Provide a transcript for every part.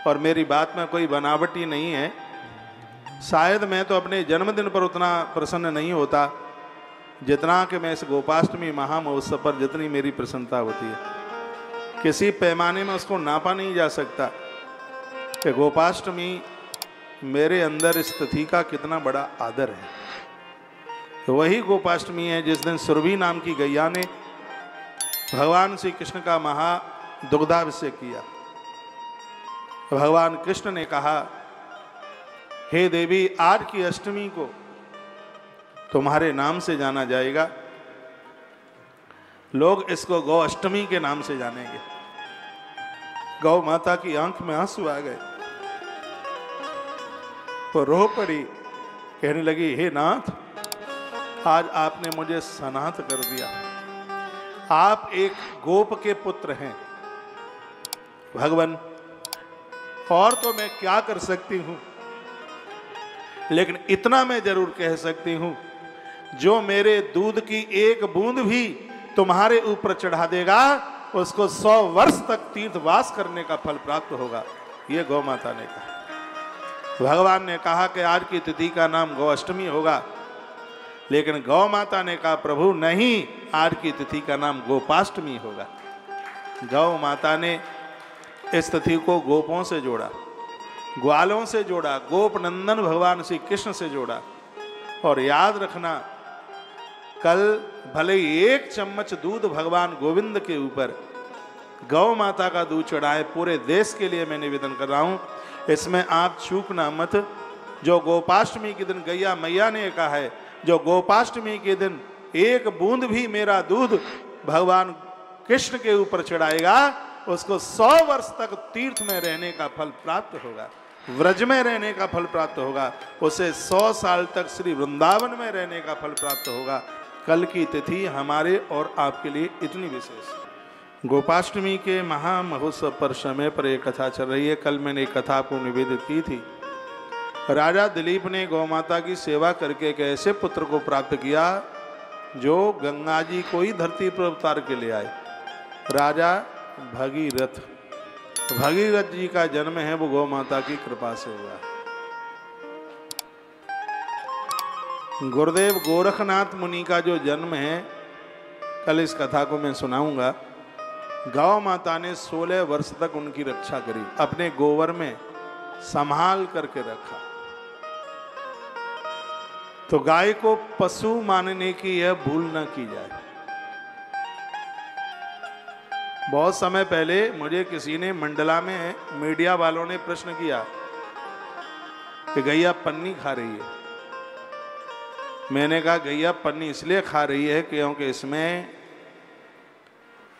और मेरी बात में कोई बनावटी नहीं है। शायद मैं तो अपने जन्मदिन पर उतना प्रसन्न नहीं होता जितना कि मैं इस गोपाष्टमी महामहोत्सव पर जितनी मेरी प्रसन्नता होती है। किसी पैमाने में उसको नापा नहीं जा सकता कि गोपाष्टमी मेरे अंदर इस तिथि का कितना बड़ा आदर है। तो वही गोपाष्टमी है जिस दिन सुरभि नाम की गैया ने भगवान श्री कृष्ण का महा दुग्धाभिषेक किया। भगवान कृष्ण ने कहा, हे देवी, आज की अष्टमी को तुम्हारे नाम से जाना जाएगा। लोग इसको गौ अष्टमी के नाम से जानेंगे। गौ माता की आंख में आंसू आ गए, वो रो पड़ी, कहने लगी, हे नाथ, आज आपने मुझे सनाथ कर दिया। आप एक गोप के पुत्र हैं भगवान, और तो मैं क्या कर सकती हूं, लेकिन इतना मैं जरूर कह सकती हूं, जो मेरे दूध की एक बूंद भी तुम्हारे ऊपर चढ़ा देगा उसको 100 वर्ष तक तीर्थवास करने का फल प्राप्त होगा। ये गौ माता ने कहा। भगवान ने कहा कि आज की तिथि का नाम गौ अष्टमी होगा, लेकिन गौ माता ने कहा, प्रभु नहीं, आज की तिथि का नाम गोपाष्टमी होगा। गौ माता ने इस तिथि को गोपों से जोड़ा, ग्वालों से जोड़ा, गोप नंदन भगवान श्री कृष्ण से जोड़ा। और याद रखना, कल भले ही 1 चम्मच दूध भगवान गोविंद के ऊपर गौ माता का दूध चढ़ाए, पूरे देश के लिए मैं निवेदन कर रहा हूं, इसमें आप चूकना मत। जो गोपाष्टमी के दिन गैया मैया ने कहा है, जो गोपाष्टमी के दिन 1 बूंद भी मेरा दूध भगवान कृष्ण के ऊपर चढ़ाएगा उसको 100 वर्ष तक तीर्थ में रहने का फल प्राप्त होगा, व्रज में रहने का फल प्राप्त होगा, उसे 100 साल तक श्री वृंदावन में रहने का फल प्राप्त होगा। कल की तिथि हमारे और आपके लिए इतनी विशेष। गोपाष्टमी के महामहोत्सव पर समय पर एक कथा चल रही है। कल मैंने एक कथा आपको निवेदित की थी। राजा दिलीप ने गौ माता की सेवा करके एक ऐसे पुत्र को प्राप्त किया जो गंगा जी को ही धरती पर उतार के ले आए, राजा भगीरथ। भगीरथ जी का जन्म है वो गौ माता की कृपा से हुआ। गुरुदेव गोरखनाथ मुनि का जो जन्म है, कल इस कथा को मैं सुनाऊंगा। गौ माता ने 16 वर्ष तक उनकी रक्षा करी, अपने गोबर में संभाल करके रखा। तो गाय को पशु मानने की यह भूल न की जाए। बहुत समय पहले मुझे किसी ने मंडला में मीडिया वालों ने प्रश्न किया कि गैया पन्नी खा रही है। मैंने कहा गैया पन्नी इसलिए खा रही है क्योंकि इसमें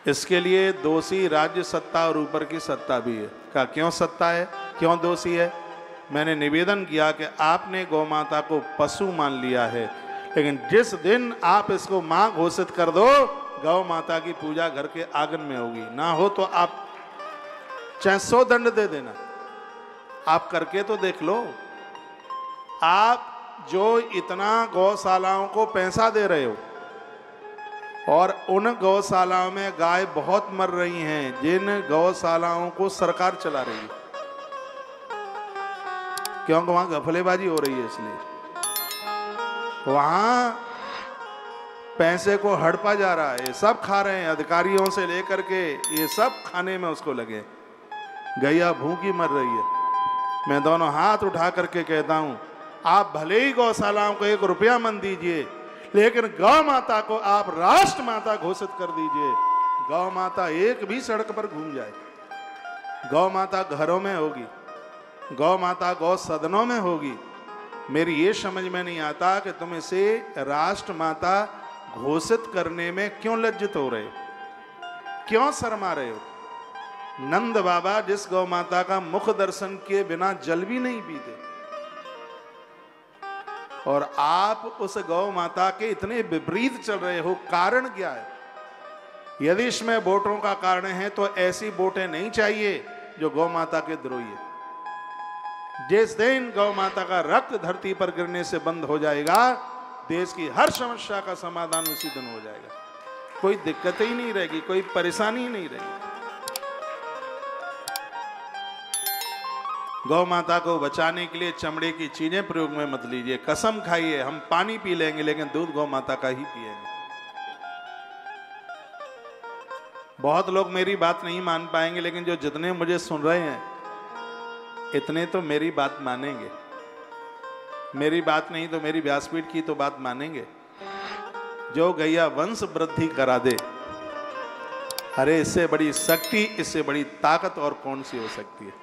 इसके लिए दोषी राज्य सत्ता और ऊपर की सत्ता भी है। कहा क्यों सत्ता है, क्यों दोषी है? मैंने निवेदन किया कि आपने गौ माता को पशु मान लिया है, लेकिन जिस दिन आप इसको मां घोषित कर दो, गौ माता की पूजा घर के आंगन में होगी। ना हो तो आप चाहे 100 दंड दे देना, आप करके तो देख लो। आप जो इतना गौशालाओं को पैसा दे रहे हो और उन गौशालाओं में गाय बहुत मर रही हैं, जिन गौशालाओं को सरकार चला रही है, क्योंकि वहां गफलेबाजी हो रही है, इसलिए वहां पैसे को हड़पा जा रहा है। सब खा रहे हैं, अधिकारियों से लेकर के ये सब खाने में उसको लगे। गैया भूखी मर रही है। मैं दोनों हाथ उठा करके कहता हूं, आप भले ही गौशालाओं को 1 रुपया मन दीजिए, लेकिन गौ माता को आप राष्ट्र माता घोषित कर दीजिए। गौ माता एक भी सड़क पर घूम जाए, गौ माता घरों में होगी, गौ माता गौ सदनों में होगी। मेरी ये समझ में नहीं आता कि तुम इसे राष्ट्र माता घोषित करने में क्यों लज्जित हो रहे हो, क्यों शर्मा रहे हो? नंद बाबा जिस गौ माता का मुख दर्शन किए बिना जल भी नहीं पीते, और आप उस गौ माता के इतने विपरीत चल रहे हो, कारण क्या है? यदि इसमें वोटों का कारण है तो ऐसी वोटें नहीं चाहिए जो गौ माता के द्रोही है। जिस दिन गौ माता का रक्त धरती पर गिरने से बंद हो जाएगा, देश की हर समस्या का समाधान उसी दिन हो जाएगा। कोई दिक्कत ही नहीं रहेगी, कोई परेशानी ही नहीं रहेगी। गौ माता को बचाने के लिए चमड़े की चीजें प्रयोग में मत लीजिए। कसम खाइए, हम पानी पी लेंगे लेकिन दूध गौ माता का ही पिएंगे। बहुत लोग मेरी बात नहीं मान पाएंगे, लेकिन जो जितने मुझे सुन रहे हैं इतने तो मेरी बात मानेंगे। मेरी बात नहीं तो मेरी व्यासपीठ की तो बात मानेंगे। जो गैया वंश वृद्धि करा दे, अरे इससे बड़ी शक्ति, इससे बड़ी ताकत और कौन सी हो सकती है।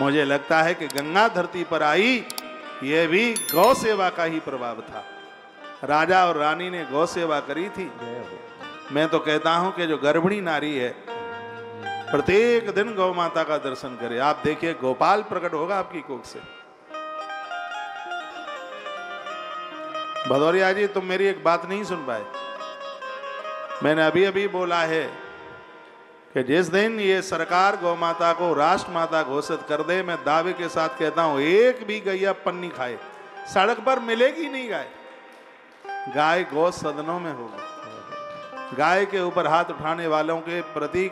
मुझे लगता है कि गंगा धरती पर आई, यह भी गौ सेवा का ही प्रभाव था। राजा और रानी ने गौ सेवा करी थी। मैं तो कहता हूं कि जो गर्भिणी नारी है प्रत्येक दिन गौ माता का दर्शन करे। आप देखिए, गोपाल प्रकट होगा आपकी कोख से। भदौरिया जी, तुम मेरी एक बात नहीं सुन पाए। मैंने अभी अभी बोला है कि जिस दिन ये सरकार गौ माता को राष्ट्र माता घोषित कर दे, मैं दावे के साथ कहता हूं एक भी गैया पन्नी खाए सड़क पर मिलेगी नहीं। गाय गौ सदनों में होगी। गाय के ऊपर हाथ उठाने वालों के प्रति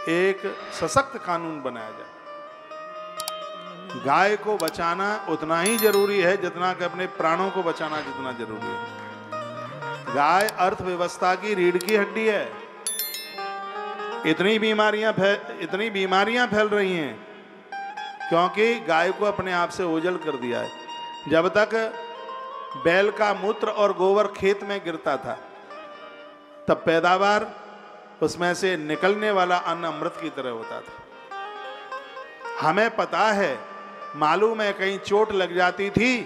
एक सशक्त कानून बनाया जाए। गाय को बचाना उतना ही जरूरी है जितना कि अपने प्राणों को बचाना जितना जरूरी है। गाय अर्थव्यवस्था की रीढ़ की हड्डी है। इतनी बीमारियां फैल रही हैं क्योंकि गाय को अपने आप से ओझल कर दिया है। जब तक बैल का मूत्र और गोबर खेत में गिरता था तब पैदावार, उसमें से निकलने वाला अन्न अमृत की तरह होता था। हमें पता है, मालूम है, कहीं चोट लग जाती थी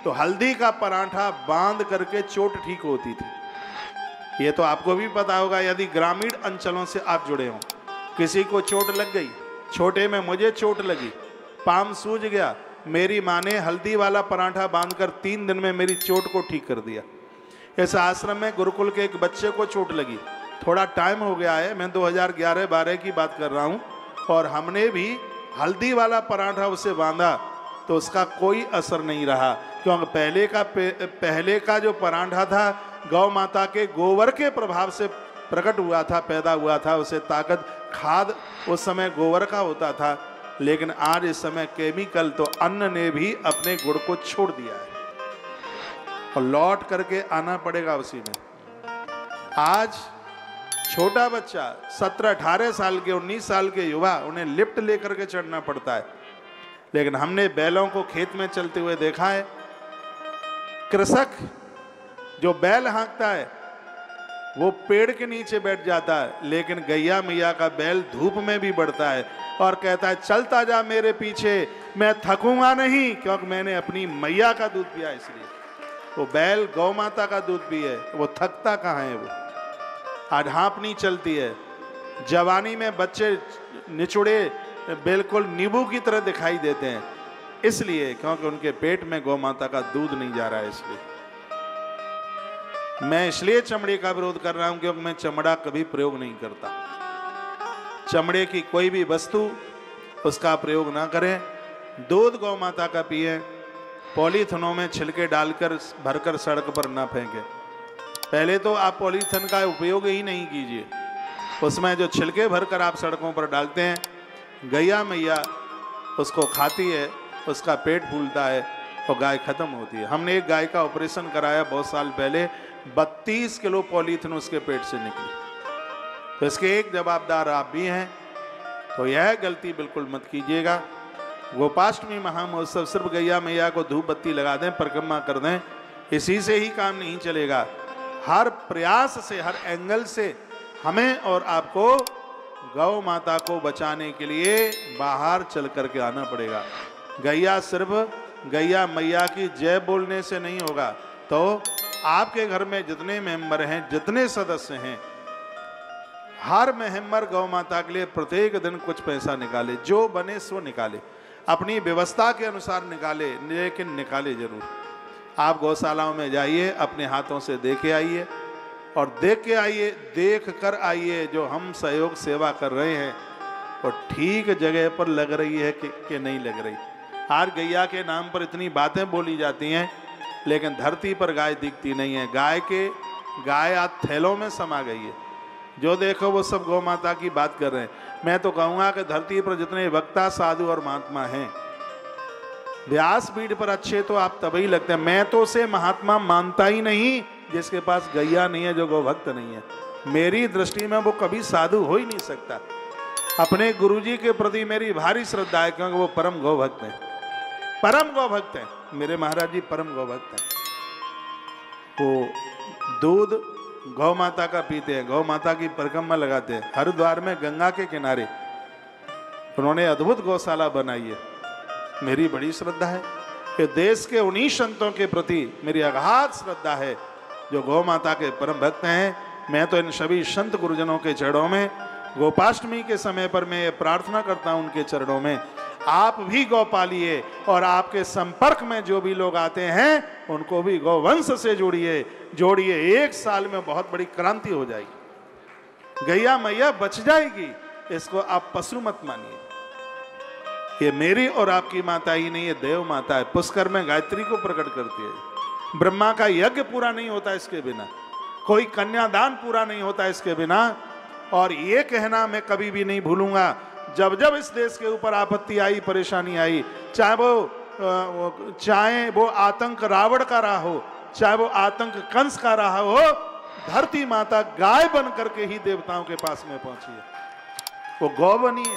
तो हल्दी का पराठा बांध करके चोट ठीक होती थी। ये तो आपको भी पता होगा यदि ग्रामीण अंचलों से आप जुड़े हों। किसी को चोट लग गई, छोटे में मुझे चोट लगी, पाम सूज गया, मेरी माँ ने हल्दी वाला पराठा बांधकर 3 दिन में मेरी चोट को ठीक कर दिया। इस आश्रम में गुरुकुल के एक बच्चे को चोट लगी, थोड़ा टाइम हो गया है, मैं 2011-12 की बात कर रहा हूँ, और हमने भी हल्दी वाला पराठा उसे बांधा तो उसका कोई असर नहीं रहा, क्योंकि पहले का जो पराठा था गौ माता के गोबर के प्रभाव से प्रकट हुआ था, पैदा हुआ था। उसे ताकत, खाद उस समय गोबर का होता था, लेकिन आज इस समय केमिकल, तो अन्न ने भी अपने गुण को छोड़ दिया है और लौट करके आना पड़ेगा उसी में। आज छोटा बच्चा 17-18 साल के, 19 साल के युवा, उन्हें लिफ्ट लेकर के चढ़ना पड़ता है, लेकिन हमने बैलों को खेत में चलते हुए देखा है। कृषक जो बैल हाँकता है वो पेड़ के नीचे बैठ जाता है, लेकिन गैया मैया का बैल धूप में भी बढ़ता है और कहता है चलता जा मेरे पीछे, मैं थकूंगा नहीं, क्योंकि मैंने अपनी मैया का दूध पिया। इसलिए वो बैल गौ माता का दूध पिए, वो थकता कहाँ है। वो आज हाँपनी चलती है। जवानी में बच्चे निचुड़े बिल्कुल नींबू की तरह दिखाई देते हैं, इसलिए क्योंकि उनके पेट में गौ माता का दूध नहीं जा रहा है। इसलिए चमड़े का विरोध कर रहा हूं, क्योंकि मैं चमड़ा कभी प्रयोग नहीं करता। चमड़े की कोई भी वस्तु उसका प्रयोग ना करें। दूध गौ माता का पिए, पॉलीथिनों में छिलके डालकर भरकर सड़क पर ना फेंकें। पहले तो आप पॉलीथिन का उपयोग ही नहीं कीजिए, उसमें जो छिलके भरकर आप सड़कों पर डालते हैं, गैया मैया उसको खाती है, उसका पेट फूलता है और गाय खत्म होती है। हमने एक गाय का ऑपरेशन कराया बहुत साल पहले, 32 किलो पॉलीथिन उसके पेट से निकली। तो इसके एक जवाबदार आप भी हैं, तो यह गलती बिल्कुल मत कीजिएगा। गोपाष्टमी महामहोत्सव सिर्फ गैया मैया को धूप बत्ती लगा दें, परिक्रमा कर दें, इसी से ही काम नहीं चलेगा। हर प्रयास से, हर एंगल से हमें और आपको गौ माता को बचाने के लिए बाहर चल करके आना पड़ेगा। गैया सिर्फ गैया मैया की जय बोलने से नहीं होगा। तो आपके घर में जितने मेंबर हैं, जितने सदस्य हैं, हर मेंबर गौ माता के लिए प्रत्येक दिन कुछ पैसा निकाले, जो बने सो निकाले, अपनी व्यवस्था के अनुसार निकाले, लेकिन निकाले जरूर। आप गौशालाओं में जाइए, अपने हाथों से देखे आइए और देख के आइए, देख कर आइए जो हम सहयोग सेवा कर रहे हैं और ठीक जगह पर लग रही है कि नहीं लग रही। आज गैया के नाम पर इतनी बातें बोली जाती हैं, लेकिन धरती पर गाय दिखती नहीं है। गाय आज थैलों में समा गई है, जो देखो वो सब गौ माता की बात कर रहे हैं। मैं तो कहूँगा कि धरती पर जितने वक्ता, साधु और महात्मा हैं, व्यासपीठ पर अच्छे तो आप तभी लगते हैं। मैं तो उसे महात्मा मानता ही नहीं जिसके पास गैया नहीं है, जो गौभक्त नहीं है। मेरी दृष्टि में वो कभी साधु हो ही नहीं सकता। अपने गुरुजी के प्रति मेरी भारी श्रद्धा है, क्योंकि वो परम गौभक्त हैं, परम गौभक्त हैं। मेरे महाराज जी परम गौभक्त हैं। वो दूध गौ माता का पीते हैं, गौ माता की परिक्रमा लगाते हैं। हरिद्वार में गंगा के किनारे उन्होंने अद्भुत गौशाला बनाई है। मेरी बड़ी श्रद्धा है कि देश के उन्हीं संतों के प्रति मेरी अगाध श्रद्धा है जो गौ माता के परम भक्त हैं। मैं तो इन सभी संत गुरुजनों के चरणों में गोपाष्टमी के समय पर मैं प्रार्थना करता हूं, उनके चरणों में आप भी गौ पालिए और आपके संपर्क में जो भी लोग आते हैं उनको भी गौवंश से जोड़िए। एक साल में बहुत बड़ी क्रांति हो जाएगी, गैया मैया बच जाएगी। इसको आप पशु मत मानिए। ये मेरी और आपकी माता ही नहीं है, देव माता है। पुष्कर में गायत्री को प्रकट करती है। ब्रह्मा का यज्ञ पूरा नहीं होता इसके बिना, कोई कन्यादान पूरा नहीं होता इसके बिना। और ये कहना मैं कभी भी नहीं भूलूंगा, जब जब इस देश के ऊपर आपत्ति आई, परेशानी आई, चाहे वो आतंक रावण का रहा हो, चाहे वो आतंक कंस का रहा हो, धरती माता गाय बन करके ही देवताओं के पास में पहुंची है। वो गौ बनी है।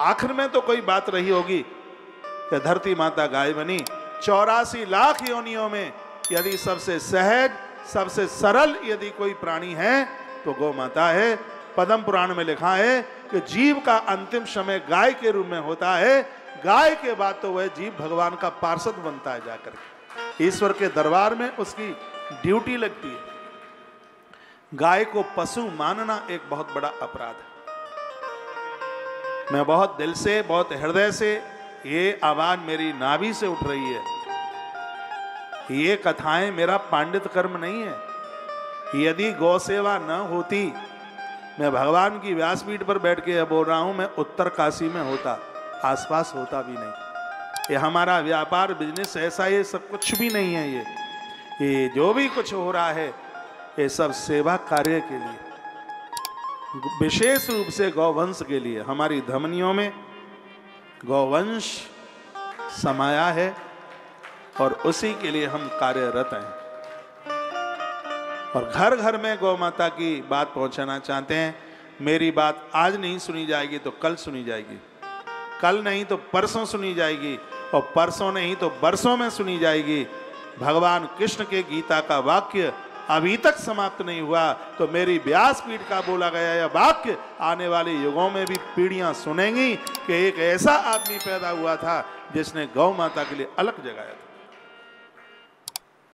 आखिर में तो कोई बात रही होगी कि धरती माता गाय बनी। 84 लाख योनियों में यदि सबसे सहज, सबसे सरल यदि कोई प्राणी है तो गौ माता है। पद्म पुराण में लिखा है कि जीव का अंतिम समय गाय के रूप में होता है। गाय के बाद तो वह जीव भगवान का पार्षद बनता है, जाकर के ईश्वर के दरबार में उसकी ड्यूटी लगती है। गाय को पशु मानना एक बहुत बड़ा अपराध है। मैं बहुत दिल से, बहुत हृदय से, ये आवाज मेरी नाभि से उठ रही है। ये कथाएं मेरा पांडित कर्म नहीं है। यदि गौ सेवा न होती, मैं भगवान की व्यासपीठ पर बैठ के बोल रहा हूं, मैं उत्तर काशी में होता, आसपास होता भी नहीं। ये हमारा व्यापार, बिजनेस ऐसा, ये सब कुछ भी नहीं है। ये जो भी कुछ हो रहा है ये सब सेवा कार्य के लिए, विशेष रूप से गौवंश के लिए। हमारी धमनियों में गौवंश समाया है और उसी के लिए हम कार्यरत हैं। और घर घर में गौ माता की बात पहुंचाना चाहते हैं। मेरी बात आज नहीं सुनी जाएगी तो कल सुनी जाएगी, कल नहीं तो परसों सुनी जाएगी, और परसों नहीं तो बरसों में सुनी जाएगी। भगवान कृष्ण के गीता का वाक्य अभी तक समाप्त नहीं हुआ, तो मेरी व्यासपीठ का बोला गया यह वाक्य आने वाले युगों में भी पीढ़ियां सुनेंगी कि एक ऐसा आदमी पैदा हुआ था जिसने गौ माता के लिए अलग जगाया था।